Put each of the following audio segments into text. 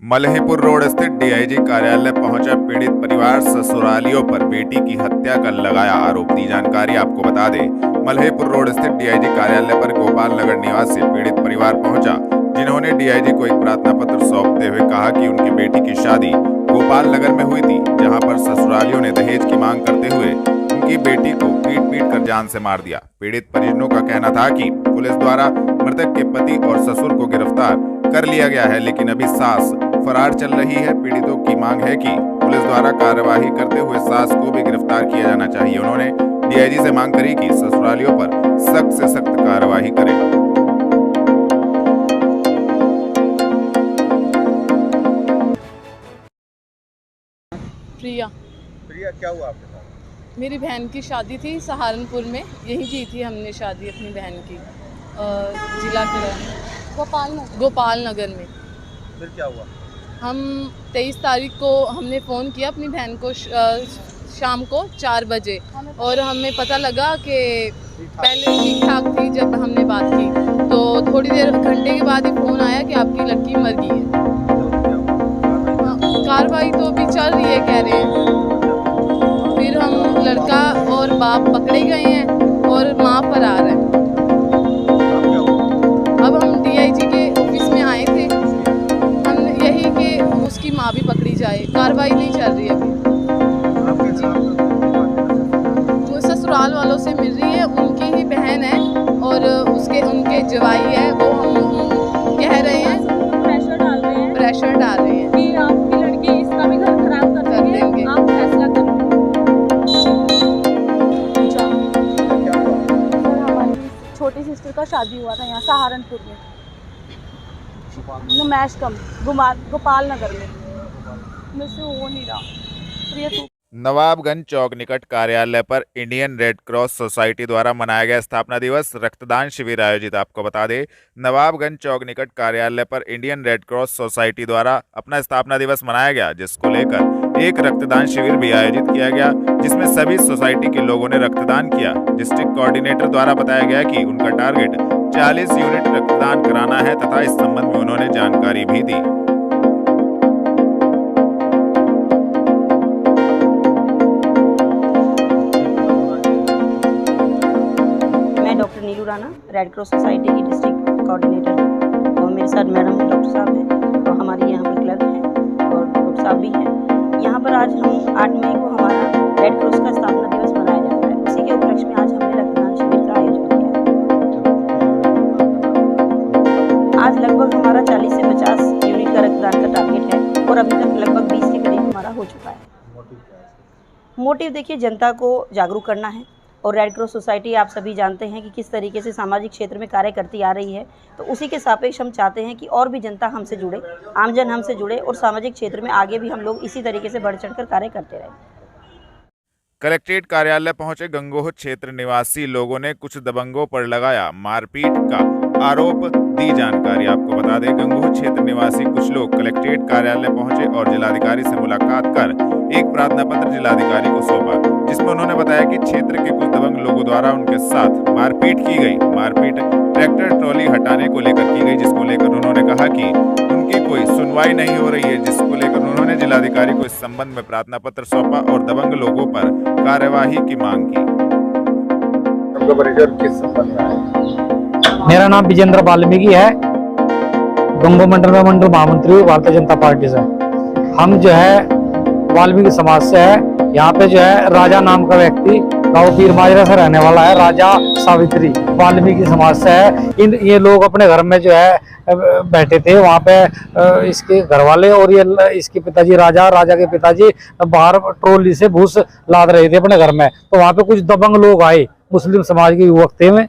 Malhipur road स्थित DIG कार्यालय पहुंचा पीड़ित परिवार। ससुरालियों पर बेटी की हत्या का लगाया आरोप। दी जानकारी आपको बता दें, मल्हीपुर रोड स्थित डीआईजी कार्यालय पर गोपाल नगर निवासी पीड़ित परिवार पहुंचा, जिन्होंने डीआईजी को एक प्रार्थना पत्र सौंपते हुए कहा कि उनकी बेटी की शादी गोपाल नगर में हुई थी, जहां पर ससुरालियों ने दहेज की मांग करते हुए उनकी बेटी को पीट कर जान से मार दिया। पीड़ित परिजनों का कहना था कि पुलिस द्वारा मृतक के पति और ससुर को गिरफ्तार कर लिया गया है, लेकिन अभी सास फरार चल रही है। पीड़ितों की मांग है कि पुलिस द्वारा कार्यवाही करते हुए सास को भी गिरफ्तार किया जाना चाहिए। उन्होंने डीआईजी से मांग करी कि ससुरालियों पर सख्त से सख्त कार्यवाही करें। प्रिया, क्या हुआ आपके साथ? मेरी बहन की शादी थी सहारनपुर में, यहीं की थी हमने शादी अपनी बहन की, जिला गोपाल नगर में। फिर क्या हुआ? हम 23 तारीख को हमने फ़ोन किया अपनी बहन को शाम को 4 बजे, और हमें पता लगा कि पहले ठीक ठाक थी। जब हमने बात की तो थोड़ी देर घंटे के बाद ही फ़ोन आया कि आपकी लड़की मर गई है। कार्रवाई तो अभी चल रही है कह रहे हैं। फिर हम लड़का और बाप पकड़े गए हैं और माँ फरार है। अब हम डीआईजी के ऑफिस में आए थे, हम यही कि उसकी माँ भी पकड़ी जाए। कार्रवाई नहीं चल रही अभी। वो ससुराल वालों से मिल रही है, उनकी ही बहन है और उनके जवाई है। वो हम कह रहे हैं, प्रेशर डाल रहे हैं कि आपकी लड़की इसका भी घर खराब कर देंगे, आप फैसला कर लो। सर, हमारी छोटी सिस्टर का शादी हुआ था यहाँ सहारनपुर में, नुमैश कम गोपाल नगर में। मुझसे हो नहीं रहा। नवाबगंज चौक निकट कार्यालय पर इंडियन रेड क्रॉस सोसाइटी द्वारा मनाया गया स्थापना दिवस रक्तदान शिविर आयोजित। आपको बता दें, नवाबगंज चौक निकट कार्यालय पर इंडियन रेड क्रॉस सोसाइटी द्वारा अपना स्थापना दिवस मनाया गया, जिसको लेकर एक रक्तदान शिविर भी आयोजित किया गया, जिसमें सभी सोसाइटी के लोगों ने रक्तदान किया। डिस्ट्रिक्ट कोऑर्डिनेटर द्वारा बताया गया कि उनका टारगेट 40 यूनिट रक्तदान कराना है तथा इस संबंध में उन्होंने जानकारी भी दी। डॉक्टर नीलू राणा, रेड क्रॉस सोसाइटी की डिस्ट्रिक्ट कोऑर्डिनेटर, और मेरे साथ मैडम डॉक्टर साहब हैं और हमारे यहाँ पर क्लर्क हैं और डॉक्टर साहब भी हैं। यहाँ पर आज हम 8 मई को हमारा रेड क्रॉस का स्थापना दिवस मनाया जाता है। उसी के उपलक्ष्य में आज हमने रक्तदान शिविर का आयोजन किया है। आज लगभग हमारा 40 से 50 यूनिट का रक्तदान का टारगेट है और अभी तक लगभग 20 के करीब हमारा हो चुका है। मोटिव देखिए, जनता को जागरूक करना है, और रेड क्रॉस सोसाइटी आप सभी जानते हैं कि किस तरीके से सामाजिक क्षेत्र में कार्य करती आ रही है। तो उसी के सापेक्ष हम चाहते हैं कि और भी जनता हमसे जुड़े, आमजन हमसे जुड़े, और सामाजिक क्षेत्र में आगे भी हम लोग इसी तरीके से बढ़ चढ़कर कार्य करते रहें। कलेक्ट्रेट कार्यालय पहुंचे गंगोह क्षेत्र निवासी लोगों ने कुछ दबंगों पर लगाया मारपीट का आरोप। दी जानकारी आपको बता दें, गंगोह क्षेत्र निवासी कुछ लोग कलेक्ट्रेट कार्यालय पहुंचे और जिलाधिकारी से मुलाकात कर एक प्रार्थना पत्र जिलाधिकारी को सौंपा, जिसमें उन्होंने बताया कि क्षेत्र के कुछ दबंग लोगों द्वारा उनके साथ मारपीट की गई। मारपीट ट्रैक्टर ट्रॉली हटाने को लेकर की गई, जिसको लेकर उन्होंने कहा कि उनकी कोई सुनवाई नहीं हो रही है, जिसको लेकर उन्होंने जिलाधिकारी को इस संबंध में प्रार्थना पत्र सौंपा और दबंग लोगों पर कार्यवाही की मांग की। किस संबंध में है? मेरा नाम विजेंद्र वाल्मीकि है, गंगोह मंडल में मंडल महामंत्री हूँ भारतीय जनता पार्टी से। हम जो है वाल्मीकि समाज से है। यहाँ पे जो है राजा नाम का व्यक्ति गाँव पीर माजरा से रहने वाला है, राजा सावित्री वाल्मीकि समाज से है। ये लोग अपने घर में जो है बैठे थे, वहाँ पे इसके घर वाले और ये इसके पिताजी राजा के पिताजी बाहर ट्रॉली से भूस लाद रहे थे अपने घर में। तो वहाँ पे कुछ दबंग लोग आए, मुस्लिम समाज के युवक थे में,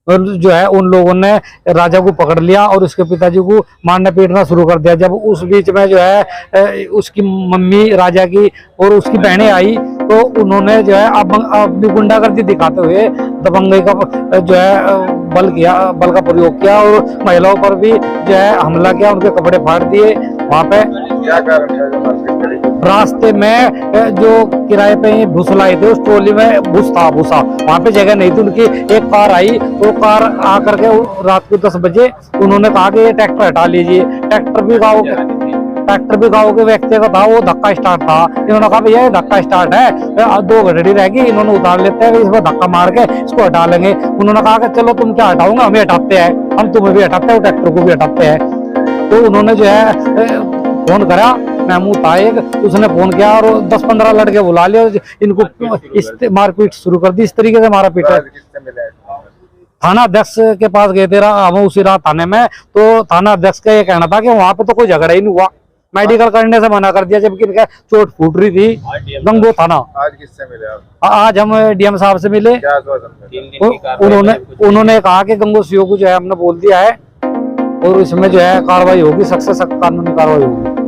जो है उन लोगों ने राजा को पकड़ लिया और उसके पिताजी को मारना पीटना शुरू कर दिया। जब उस बीच में जो है उसकी मम्मी राजा की और उसकी बहनें आई, तो उन्होंने जो है अपनी गुंडागर्दी दिखाते हुए दबंगई का जो है बल का प्रयोग किया और महिलाओं पर भी जो है हमला किया, उनके कपड़े फाड़ दिए। वहाँ पे क्या कारण है? रास्ते में जो किराए पे भूस लाए थे, उस ट्रॉली में भूसा वहाँ पे जगह नहीं थी। उनकी एक कार आई, वो कार आकर के रात को 10 बजे उन्होंने कहा कि ये ट्रैक्टर हटा लीजिए। ट्रैक्टर भी गाँव ट्रैक्टर भी गाँव के व्यक्ति का था, वो धक्का स्टार्ट था। इन्होंने कहा भैया ये धक्का स्टार्ट है, 2 घड़ी रहेगी, इन्होंने उतार लेते हैं, इसमें धक्का मार के इसको हटा लेंगे। उन्होंने कहा कि चलो तुम क्या हटाओगे, हमें हटाते हैं, हम तुम्हें भी हटाते हैं, ट्रैक्टर को भी हटाते हैं। तो उन्होंने जो है फोन करा, महमूद था एक, उसने फोन किया और 10-15 लड़के बुला लिया, इनको इस मारपीट शुरू कर दी। इस तरीके से मारा पीटा। किससे मिला है? थाना अध्यक्ष के पास गए थे, हम उसी रात थाने में, तो थाना अध्यक्ष का ये कहना था कि वहां पे तो कोई झगड़ा ही नहीं हुआ, मेडिकल करने से मना कर दिया, जबकि इनका चोट फूट रही थी। गंगो थाना। आज किससे मिले आप? आज हम डीएम साहब से मिले। क्या आश्वासन मिला? उन्होंने कहा कि गंगो सीओ को जो है हमने बोल दिया है और इसमें जो है कार्रवाई होगी, सख्त से सख्त कानूनी कार्रवाई होगी।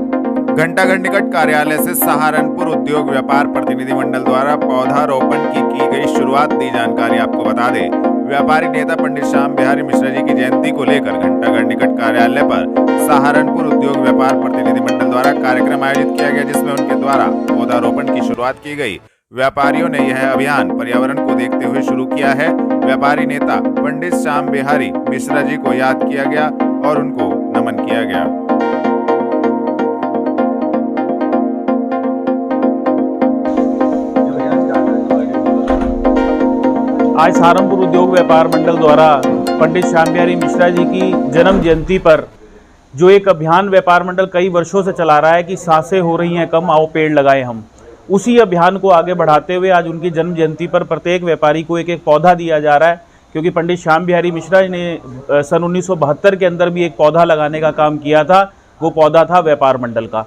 घंटाघर निकट कार्यालय से सहारनपुर उद्योग व्यापार प्रतिनिधि मंडल द्वारा पौधारोपण की गई शुरुआत दी जानकारी आपको बता दें। व्यापारी नेता पंडित श्याम बिहारी मिश्रा जी की जयंती को लेकर घंटाघर निकट कार्यालय पर सहारनपुर उद्योग व्यापार प्रतिनिधि मंडल द्वारा कार्यक्रम आयोजित किया गया, जिसमें उनके द्वारा पौधारोपण की शुरुआत की गई। व्यापारियों ने यह अभियान पर्यावरण को देखते हुए शुरू किया है। व्यापारी नेता पंडित श्याम बिहारी मिश्रा जी को याद किया गया और उनको नमन किया गया। आज सहारनपुर उद्योग व्यापार मंडल द्वारा पंडित श्याम बिहारी मिश्रा जी की जन्म जयंती पर जो एक अभियान व्यापार मंडल कई वर्षों से चला रहा है कि सांसें हो रही हैं कम, आओ पेड़ लगाएं हम, उसी अभियान को आगे बढ़ाते हुए आज उनकी जन्म जयंती पर प्रत्येक व्यापारी को एक एक पौधा दिया जा रहा है। क्योंकि पंडित श्याम बिहारी मिश्रा जी ने सन 1972 के अंदर भी एक पौधा लगाने का काम किया था। वो पौधा था व्यापार मंडल का।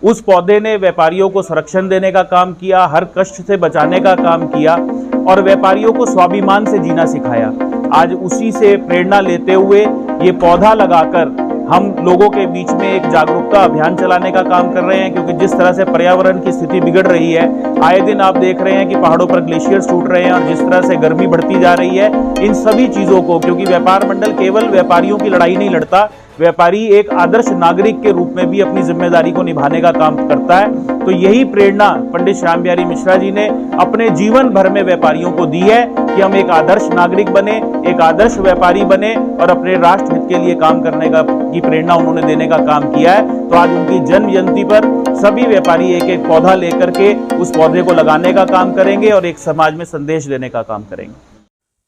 उस पौधे ने व्यापारियों को संरक्षण देने का काम किया, हर कष्ट से बचाने का काम किया और व्यापारियों को स्वाभिमान से जीना सिखाया। आज उसी से प्रेरणा लेते हुए ये पौधा लगाकर हम लोगों के बीच में एक जागरूकता अभियान चलाने का काम कर रहे हैं। क्योंकि जिस तरह से पर्यावरण की स्थिति बिगड़ रही है, आए दिन आप देख रहे हैं कि पहाड़ों पर ग्लेशियर्स टूट रहे हैं और जिस तरह से गर्मी बढ़ती जा रही है, इन सभी चीज़ों को, क्योंकि व्यापार मंडल केवल व्यापारियों की लड़ाई नहीं लड़ता, व्यापारी एक आदर्श नागरिक के रूप में भी अपनी जिम्मेदारी को निभाने का काम करता है। तो यही प्रेरणा पंडित श्याम बिहारी मिश्रा जी ने अपने जीवन भर में व्यापारियों को दी है कि हम एक आदर्श नागरिक बने, एक आदर्श व्यापारी बने और अपने राष्ट्र हित के लिए काम करने की प्रेरणा उन्होंने देने का काम किया है। तो आज उनकी जन्म जयंती पर सभी व्यापारी एक एक पौधा लेकर के उस पौधे को लगाने का काम करेंगे और एक समाज में संदेश देने का काम करेंगे।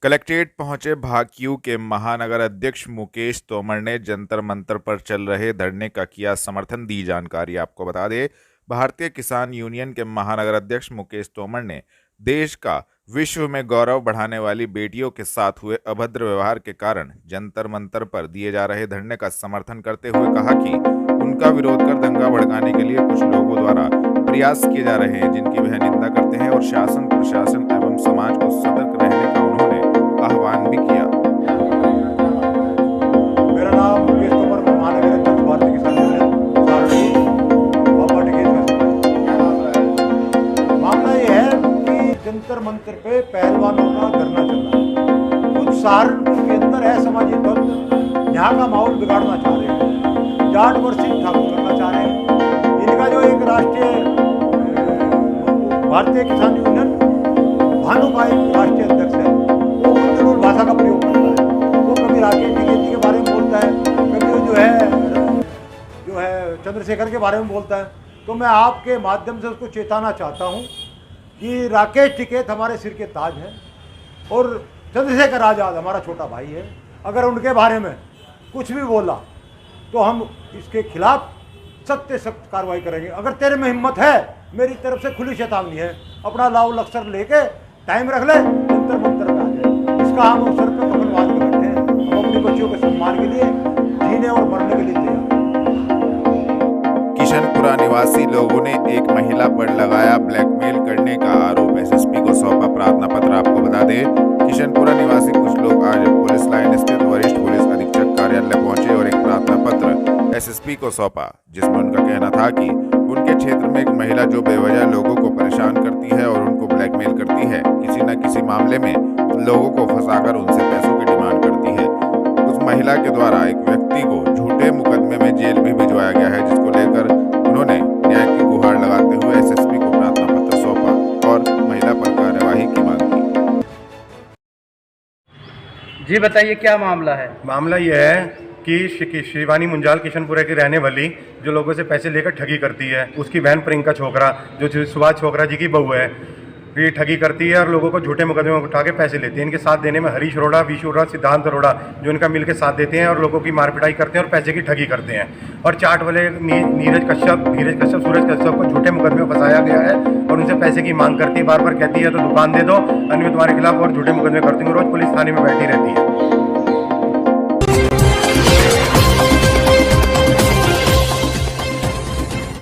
कलेक्ट्रेट पहुंचे भाकियू के महानगर अध्यक्ष मुकेश तोमर ने जंतर मंतर पर चल रहे धरने का किया समर्थन, दी जानकारी आपको बता दें। भारतीय किसान यूनियन के महानगर अध्यक्ष मुकेश तोमर ने देश का विश्व में गौरव बढ़ाने वाली बेटियों के साथ हुए अभद्र व्यवहार के कारण जंतर मंतर पर दिए जा रहे धरने का समर्थन करते हुए कहा कि उनका विरोध कर दंगा भड़काने के लिए कुछ लोगों द्वारा प्रयास किए जा रहे हैं, जिनकी वह निंदा करते हैं और शासन, प्रशासन एवं समाज को सतर्क रहने का उन्होंने आह्वान भी किया। मेरा नाम मुकेश तोमर, महानगर अध्यक्ष भारतीय किसान यूनियन सहारनपुर। मामला ये है कि जंतर मंतर पे पहलवानों का धरना चल रहा है। कुछ सहारनपुर के अंदर असामाजिक तत्व यहाँ का माहौल बिगाड़ना चाह रहे हैं, जाट वर्षित ठाकुर करना चाह रहे हैं। इनका जो एक राष्ट्रीय भारतीय किसान यूनियन भानु का एक राष्ट्रीय अध्यक्ष है, भाषा का प्रयोग करता है। वो कभी राकेश टिकैती के बारे में बोलता है, कभी वो जो है चंद्रशेखर के बारे में बोलता है। तो मैं आपके माध्यम से उसको चेताना चाहता हूँ कि राकेश टिकैत हमारे सिर के ताज हैं और चंद्रशेखर आज़ाद हमारा छोटा भाई है। अगर उनके बारे में कुछ भी बोला तो हम इसके खिलाफ सख्त से सख्त कार्रवाई करेंगे। अगर तेरे में हिम्मत है, मेरी तरफ से खुली चेतावनी है, अपना लाव लक्सर लेके टाइम रख ले, जंतर मंतर में आ जाए। इसका हम अवसर पर पकड़ बांध के बैठे हैं। हम अपने बच्चों के सम्मान के लिए जीने और मरने के लिए तैयार। किशनपुरा निवासी लोगों ने एक महिला पर लगाया ब्लैकमेल करने का आरोप, एसएसपी को सौंपा प्रार्थना पत्र। आपको बता दें, किशनपुरा निवासी कुछ लोग आज पुलिस लाइन स्थित वरिष्ठ पुलिस अधीक्षक कार्यालय पहुंचे और एक प्रार्थना पत्र एसएसपी को सौंपा, जिसमें उनका कहना था कि उनके क्षेत्र में एक महिला जो बेवजह लोगों को परेशान करती है और उनको ब्लैकमेल करती है, किसी न किसी मामले में लोगों को फंसाकर उनसे पैसों की डिमांड करती है। उस महिला के द्वारा एक व्यक्ति को झूठे मुकदमे में जेल भी भिजवाया गया है, जिसको लेकर उन्होंने न्याय की गुहार लगाते हुए एसएसपी को प्रार्थना पत्र सौंपा और महिला पर कार्यवाही की मांग की। जी बताइए क्या मामला है? मामला ये है कि शिवानी मुंजाल किशनपुरा की रहने वाली जो लोगों से पैसे लेकर ठगी करती है, उसकी बहन प्रियंका छोकरा जो सुभाष छोकरा जी की बहू है, ये ठगी करती है और लोगों को झूठे मुकदमे में उठा के पैसे लेती है। इनके साथ देने में हरीश अरोड़ा, विशु अरोड़ा, सिद्धांत अरोड़ा जो इनका मिलकर साथ देते हैं और लोगों की मारपिटाई करते हैं और पैसे की ठगी करते हैं। और चाट वाले नीरज कश्यप, सूरज कश्यप को झूठे मुकदमे में फंसाया गया है और उनसे पैसे की मांग करती है, बार बार कहती है तो दुकान दे दो, अन्य तुम्हारे खिलाफ और झूठे मुकदमे करती हूँ। रोज पुलिस थाने में बैठी रहती है।